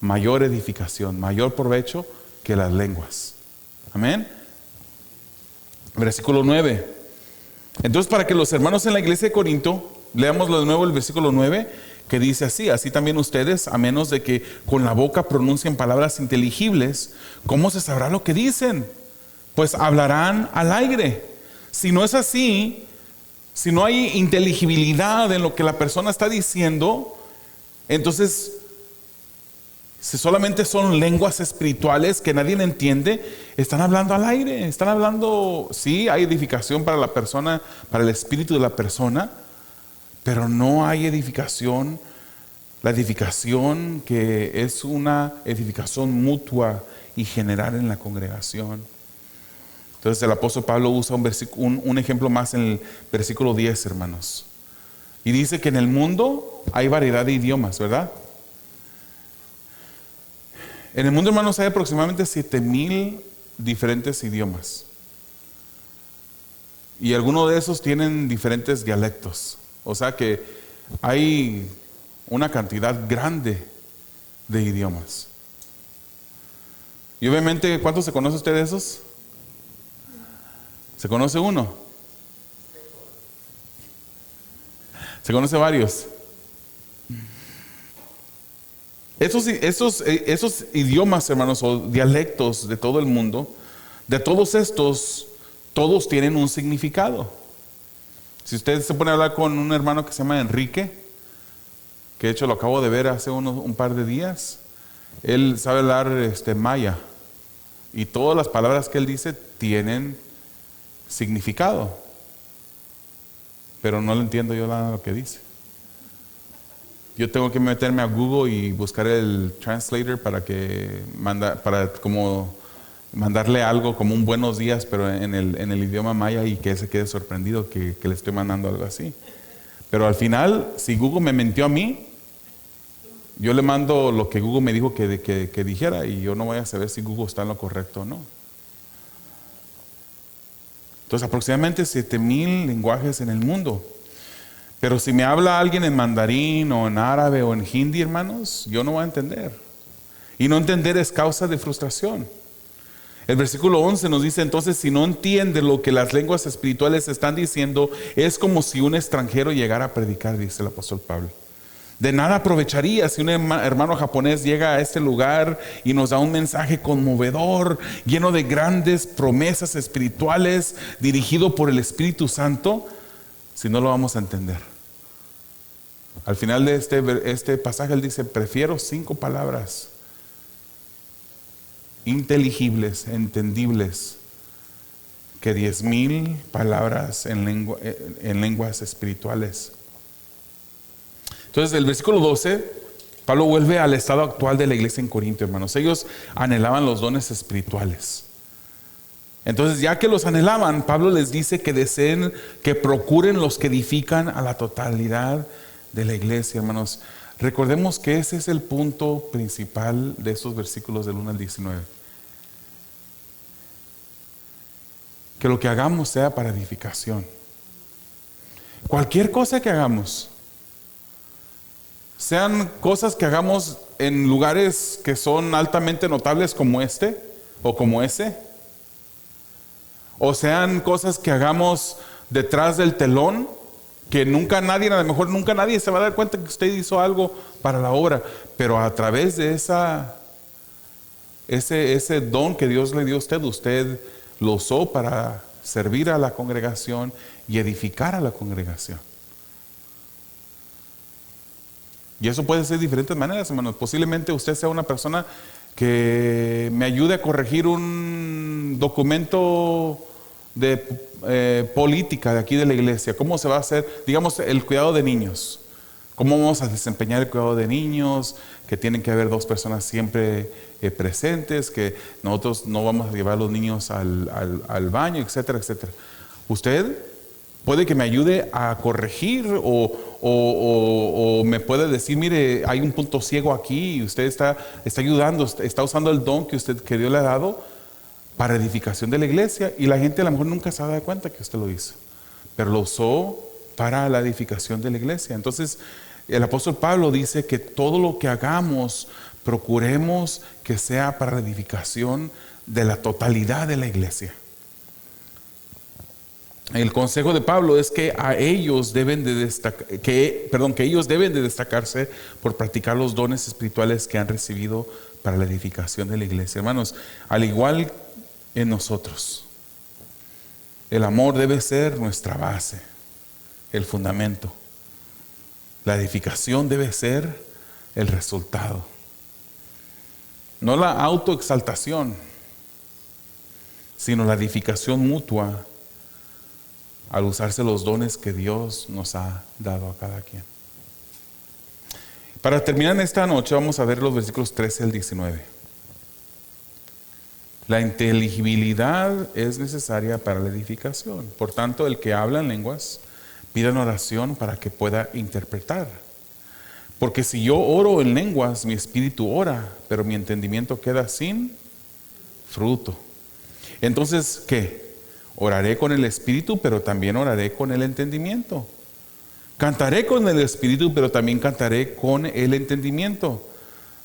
mayor edificación, mayor provecho que las lenguas. Amén. Versículo 9. Entonces, para que los hermanos en la iglesia de Corinto, leámoslo de nuevo el versículo 9, que dice así también ustedes, a menos de que con la boca pronuncien palabras inteligibles, ¿cómo se sabrá lo que dicen? Pues hablarán al aire. Si no es así, si no hay inteligibilidad en lo que la persona está diciendo, entonces, si solamente son lenguas espirituales que nadie entiende, están hablando al aire, están hablando, sí, hay edificación para la persona, para el espíritu de la persona, pero no hay edificación, la edificación que es una edificación mutua y general en la congregación. Entonces el apóstol Pablo usa un ejemplo más en el versículo 10, hermanos. Y dice que en el mundo hay variedad de idiomas, ¿verdad? En el mundo, hermanos, hay aproximadamente 7,000 diferentes idiomas. Y algunos de esos tienen diferentes dialectos. O sea que hay una cantidad grande de idiomas. Y obviamente, ¿cuántos se conoce usted de esos? ¿Se conoce uno? ¿Se conoce varios? Esos idiomas, hermanos, o dialectos de todo el mundo, de todos estos, todos tienen un significado. Si usted se pone a hablar con un hermano que se llama Enrique, que de hecho lo acabo de ver hace un par de días, él sabe hablar maya, y todas las palabras que él dice tienen significado, pero no le entiendo yo nada de lo que dice. Yo tengo que meterme a Google y buscar el translator para como mandarle algo como un buenos días, pero en el idioma maya, y que él se quede sorprendido que le estoy mandando algo así. Pero al final, si Google me mintió a mí, yo le mando lo que Google me dijo que dijera, y yo no voy a saber si Google está en lo correcto o no. Entonces, aproximadamente 7,000 lenguajes en el mundo. Pero si me habla alguien en mandarín o en árabe o en hindi, hermanos, yo no voy a entender. Y no entender es causa de frustración. El versículo 11 nos dice entonces, si no entiende lo que las lenguas espirituales están diciendo, es como si un extranjero llegara a predicar, dice el apóstol Pablo. De nada aprovecharía si un hermano japonés llega a este lugar y nos da un mensaje conmovedor, lleno de grandes promesas espirituales, dirigido por el Espíritu Santo, si no lo vamos a entender. Al final de este pasaje él dice: prefiero 5 palabras inteligibles, entendibles, que 10,000 palabras en lenguas espirituales. Entonces, del versículo 12, Pablo vuelve al estado actual de la iglesia en Corinto, hermanos. Ellos anhelaban los dones espirituales. Entonces, ya que los anhelaban, Pablo les dice que deseen, que procuren los que edifican a la totalidad de la iglesia, hermanos. Recordemos que ese es el punto principal de esos versículos del 1 al 19. Que lo que hagamos sea para edificación. Cualquier cosa que hagamos, sean cosas que hagamos en lugares que son altamente notables como este o como ese, o sean cosas que hagamos detrás del telón, que nunca nadie, a lo mejor nunca nadie se va a dar cuenta que usted hizo algo para la obra, pero a través de ese don que Dios le dio a usted lo usó para servir a la congregación y edificar a la congregación. Y eso puede ser de diferentes maneras, hermanos. Posiblemente usted sea una persona que me ayude a corregir un documento de política de aquí de la iglesia. ¿Cómo se va a hacer, digamos, el cuidado de niños? ¿Cómo vamos a desempeñar el cuidado de niños? Que tienen que haber 2 personas siempre presentes, que nosotros no vamos a llevar a los niños al baño, etcétera, etcétera. Usted puede que me ayude a corregir o me puede decir: mire, hay un punto ciego aquí y usted está ayudando, está usando el don que Dios le ha dado para edificación de la iglesia, y la gente a lo mejor nunca se da cuenta que usted lo hizo, pero lo usó para la edificación de la iglesia. Entonces el apóstol Pablo dice que todo lo que hagamos procuremos que sea para la edificación de la totalidad de la iglesia. El consejo de Pablo es que ellos deben de destacarse por practicar los dones espirituales que han recibido para la edificación de la iglesia. Hermanos, al igual en nosotros, el amor debe ser nuestra base, el fundamento. La edificación debe ser el resultado, no la autoexaltación, sino la edificación mutua al usarse los dones que Dios nos ha dado a cada quien. Para terminar esta noche vamos a ver los versículos 13 al 19. La inteligibilidad es necesaria para la edificación. Por tanto, el que habla en lenguas, pida en oración para que pueda interpretar. Porque si yo oro en lenguas, mi espíritu ora, pero mi entendimiento queda sin fruto. Entonces, ¿qué? Oraré con el espíritu, pero también oraré con el entendimiento. Cantaré con el espíritu, pero también cantaré con el entendimiento.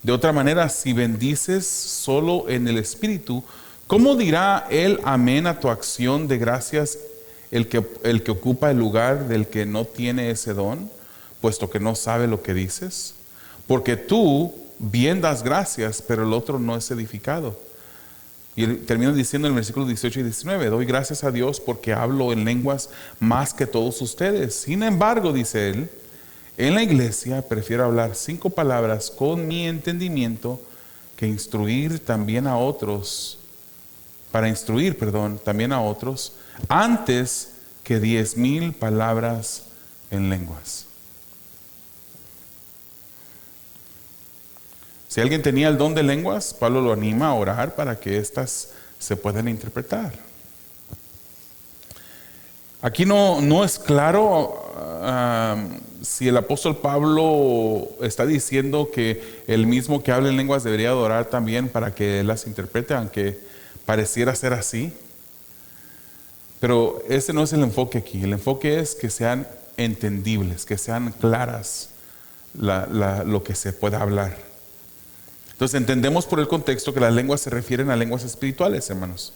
De otra manera, si bendices solo en el espíritu, ¿cómo dirá el amén a tu acción de gracias el que ocupa el lugar del que no tiene ese don, puesto que no sabe lo que dices? Porque tú bien das gracias, pero el otro no es edificado. Y termina diciendo en el versículo 18 y 19: doy gracias a Dios porque hablo en lenguas más que todos ustedes. Sin embargo, dice él, en la iglesia prefiero hablar 5 palabras con mi entendimiento que instruir también a otros, también a otros, antes que 10,000 palabras en lenguas. Si alguien tenía el don de lenguas, Pablo lo anima a orar para que éstas se puedan interpretar. Aquí no es claro si el apóstol Pablo está diciendo que el mismo que habla en lenguas debería orar también para que las interprete, aunque pareciera ser así. Pero ese no es el enfoque aquí. El enfoque es que sean entendibles, que sean claras lo que se pueda hablar. Entonces entendemos por el contexto que las lenguas se refieren a lenguas espirituales, hermanos.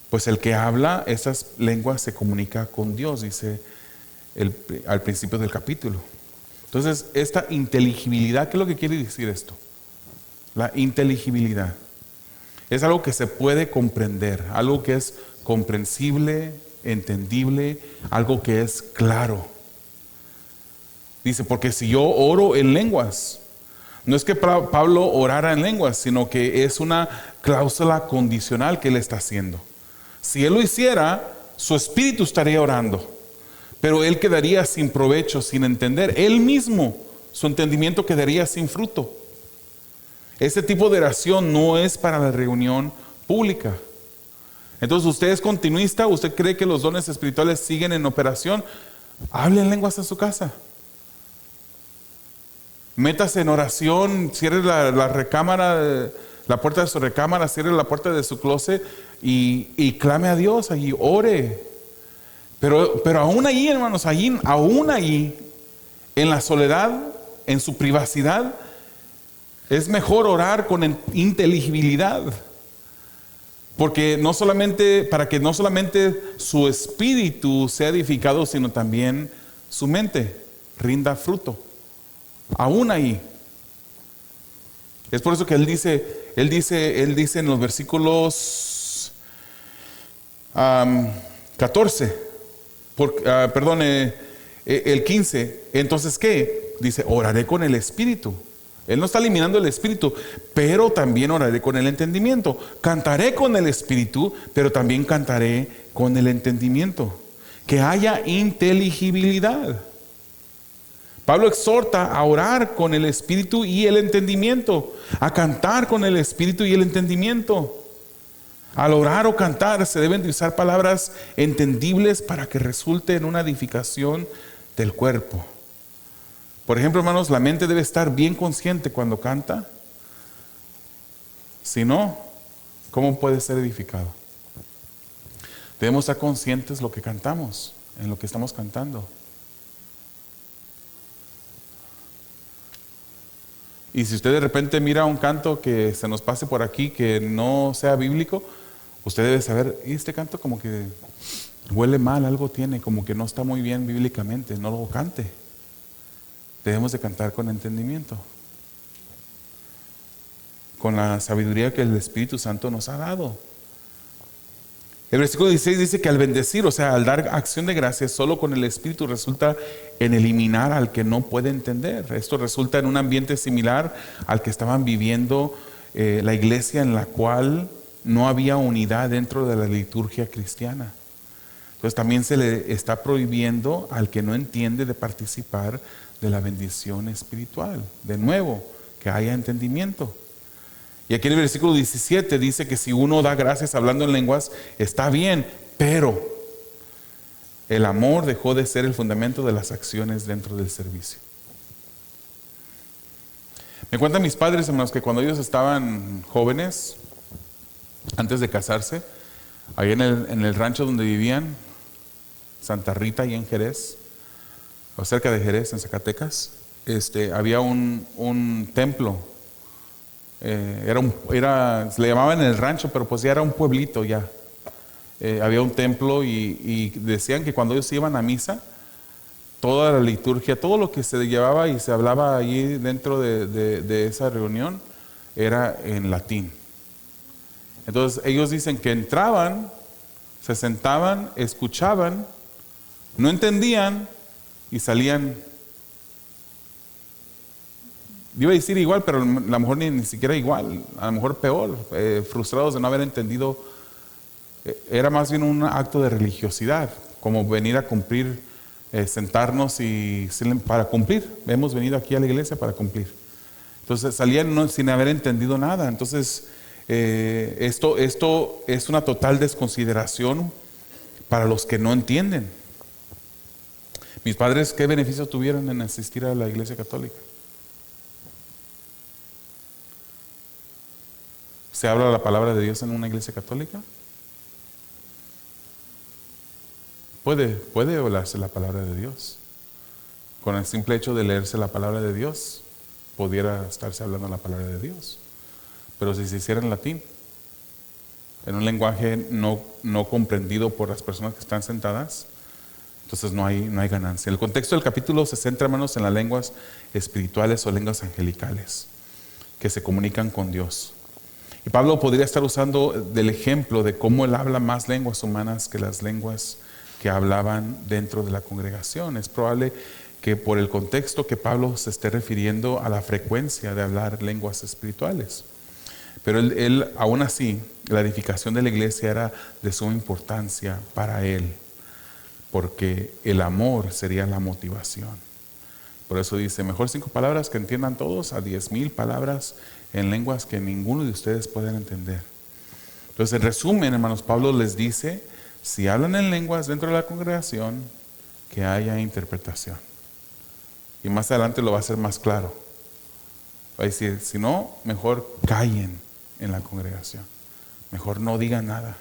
Pues el que habla esas lenguas se comunica con Dios, dice al principio del capítulo. Entonces, esta inteligibilidad, ¿qué es lo que quiere decir esto? La inteligibilidad es algo que se puede comprender, algo que es comprensible, entendible, algo que es claro. Dice, porque si yo oro en lenguas, no es que Pablo orara en lenguas, sino que es una cláusula condicional que él está haciendo. Si él lo hiciera, su espíritu estaría orando, pero él quedaría sin provecho, sin entender. Él mismo, su entendimiento quedaría sin fruto. Ese tipo de oración no es para la reunión pública. Entonces, usted es continuista, usted cree que los dones espirituales siguen en operación, hable en lenguas en su casa. Métase en oración, cierre la recámara, la puerta de su recámara, cierre la puerta de su closet y clame a Dios allí, ore. Pero aún allí, hermanos, aún allí, en la soledad, en su privacidad, es mejor orar con inteligibilidad. Porque para que no solamente su espíritu sea edificado, sino también su mente rinda fruto. Aún ahí. Es por eso que él dice en los versículos 14, el 15. Entonces, ¿qué? Dice, oraré con el espíritu. Él no está eliminando el espíritu, pero también oraré con el entendimiento. Cantaré con el espíritu, pero también cantaré con el entendimiento. Que haya inteligibilidad. Pablo exhorta a orar con el espíritu y el entendimiento, a cantar con el espíritu y el entendimiento. Al orar o cantar se deben de usar palabras entendibles para que resulte en una edificación del cuerpo. Por ejemplo, hermanos, la mente debe estar bien consciente cuando canta. Si no, ¿cómo puede ser edificado? Debemos estar conscientes de lo que cantamos, en lo que estamos cantando. Y si usted de repente mira un canto que se nos pase por aquí que no sea bíblico, usted debe saber, y este canto como que huele mal, algo tiene, como que no está muy bien bíblicamente, no lo cante. Debemos de cantar con entendimiento, con la sabiduría que el Espíritu Santo nos ha dado. El versículo 16 dice que al bendecir, o sea, al dar acción de gracias solo con el Espíritu, resulta en eliminar al que no puede entender. Esto resulta en un ambiente similar al que estaban viviendo la iglesia, en la cual no había unidad dentro de la liturgia cristiana. Entonces también se le está prohibiendo al que no entiende de participar de la bendición espiritual. De nuevo, que haya entendimiento. Y aquí en el versículo 17 dice que si uno da gracias hablando en lenguas, está bien, pero el amor dejó de ser el fundamento de las acciones dentro del servicio. Me cuentan mis padres, hermanos, que cuando ellos estaban jóvenes, antes de casarse, ahí en el rancho donde vivían, Santa Rita y en Jerez, o cerca de Jerez, en Zacatecas, había un templo. Se le llamaban el rancho, pero pues ya era un pueblito ya. Había un templo y decían que cuando ellos iban a misa, toda la liturgia, todo lo que se llevaba y se hablaba allí dentro de esa reunión era en latín. Entonces ellos dicen que entraban, se sentaban, escuchaban, no entendían y salían. Iba a decir igual, pero a lo mejor ni siquiera igual, a lo mejor peor, frustrados de no haber entendido. Era más bien un acto de religiosidad, como venir a cumplir, sentarnos para cumplir. Hemos venido aquí a la iglesia para cumplir. Entonces salían sin haber entendido nada. Entonces esto es una total desconsideración para los que no entienden. Mis padres, ¿qué beneficio tuvieron en asistir a la iglesia católica? ¿Se habla la palabra de Dios en una iglesia católica? Puede hablarse la palabra de Dios. Con el simple hecho de leerse la palabra de Dios, pudiera estarse hablando la palabra de Dios. Pero si se hiciera en latín, en un lenguaje no comprendido por las personas que están sentadas, Entonces no hay ganancia. El contexto del capítulo se centra, hermanos, en las lenguas espirituales o lenguas angelicales que se comunican con Dios. Y Pablo podría estar usando del ejemplo de cómo él habla más lenguas humanas que las lenguas que hablaban dentro de la congregación. Es probable que por el contexto que Pablo se esté refiriendo a la frecuencia de hablar lenguas espirituales. Pero él aún así, la edificación de la iglesia era de suma importancia para él, porque el amor sería la motivación. Por eso dice, mejor 5 palabras que entiendan todos a 10,000 palabras en lenguas que ninguno de ustedes pueden entender. Entonces, en resumen, hermanos, Pablo les dice, si hablan en lenguas dentro de la congregación, que haya interpretación. Y más adelante lo va a hacer más claro. Va a decir, si no, mejor callen en la congregación. Mejor no digan nada.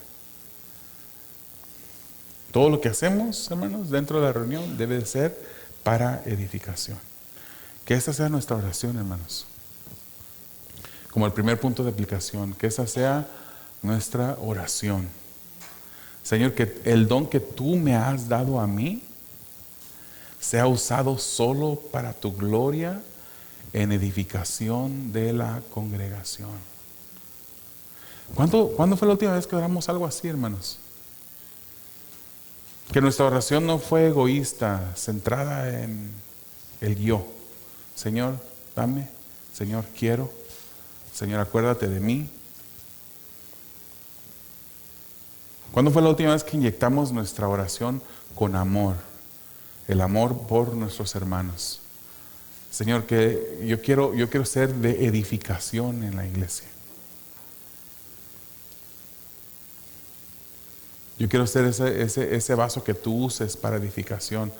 Todo lo que hacemos, hermanos, dentro de la reunión debe de ser para edificación. Que esa sea nuestra oración, hermanos. Como el primer punto de aplicación, que esa sea nuestra oración. Señor, que el don que tú me has dado a mí sea usado solo para tu gloria en edificación de la congregación. ¿Cuándo fue la última vez que oramos algo así, hermanos? Que nuestra oración no fue egoísta, centrada en el yo. Señor, dame. Señor, quiero. Señor, acuérdate de mí. ¿Cuándo fue la última vez que inyectamos nuestra oración con amor? El amor por nuestros hermanos. Señor, que yo quiero ser de edificación en la iglesia. Yo quiero ser ese vaso que tú uses para edificación.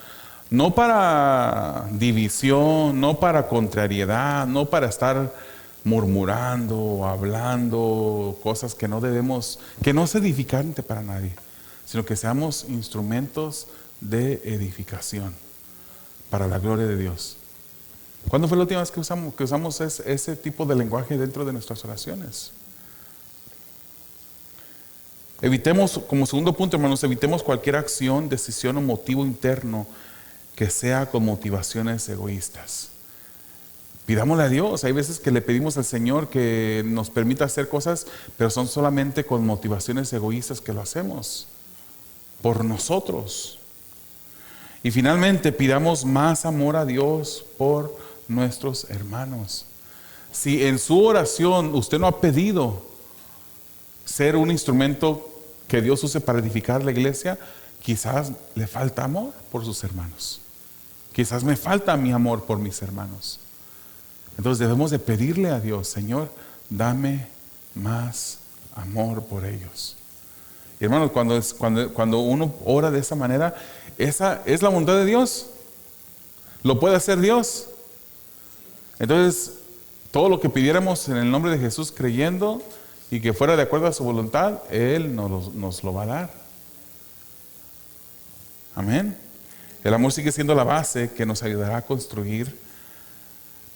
No para división, no para contrariedad, no para estar murmurando o hablando cosas que no debemos, que no es edificante para nadie, sino que seamos instrumentos de edificación para la gloria de Dios. ¿Cuándo fue la última vez que usamos ese tipo de lenguaje dentro de nuestras oraciones? Evitemos, como segundo punto, hermanos, evitemos cualquier acción, decisión o motivo interno que sea con motivaciones egoístas. Pidámosle a Dios. Hay veces que le pedimos al Señor que nos permita hacer cosas, pero son solamente con motivaciones egoístas que lo hacemos por nosotros. Y finalmente pidamos más amor a Dios por nuestros hermanos. Si en su oración usted no ha pedido ser un instrumento que Dios use para edificar la iglesia, quizás le falta amor por sus hermanos. Quizás me falta mi amor por mis hermanos. Entonces debemos de pedirle a Dios, Señor, dame más amor por ellos. Y hermanos, cuando uno ora de esa manera, esa es la voluntad de Dios. ¿Lo puede hacer Dios? Entonces, todo lo que pidiéramos en el nombre de Jesús creyendo y que fuera de acuerdo a su voluntad, Él nos lo va a dar. Amén. El amor sigue siendo la base que nos ayudará a construir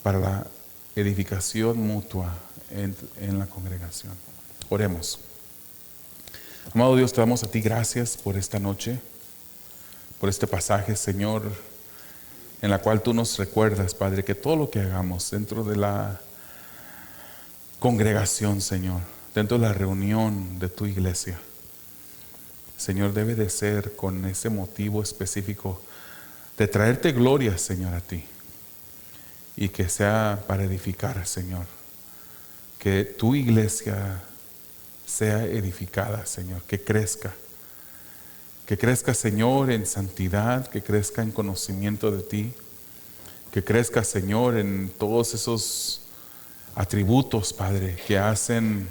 para la edificación mutua en la congregación. Oremos. Amado Dios, te damos a ti gracias por esta noche, por este pasaje, Señor, en la cual tú nos recuerdas, Padre, que todo lo que hagamos dentro de la congregación, Señor, dentro de la reunión de tu iglesia, Señor, debe de ser con ese motivo específico de traerte gloria, Señor, a ti. Y que sea para edificar, Señor. Que tu iglesia sea edificada, Señor. Que crezca. Que crezca, Señor, en santidad. Que crezca en conocimiento de ti. Que crezca, Señor, en todos esos atributos, Padre, que hacen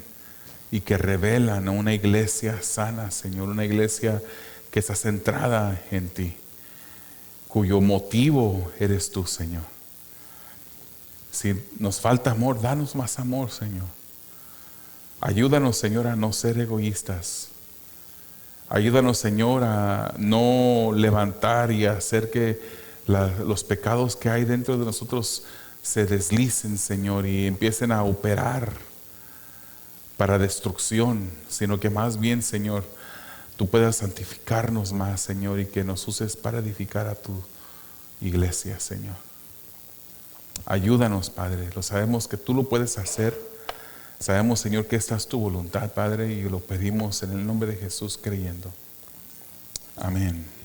y que revelan a una iglesia sana, Señor. Una iglesia que está centrada en ti. Cuyo motivo eres tú, Señor. Si nos falta amor, danos más amor, Señor. Ayúdanos, Señor, a no ser egoístas. Ayúdanos, Señor, a no levantar y a hacer que los pecados que hay dentro de nosotros se deslicen, Señor, y empiecen a operar para destrucción, sino que más bien, Señor, tú puedas santificarnos más, Señor, y que nos uses para edificar a tu iglesia, Señor. Ayúdanos, Padre. Lo sabemos que tú lo puedes hacer. Sabemos, Señor, que esta es tu voluntad, Padre, y lo pedimos en el nombre de Jesús creyendo. Amén.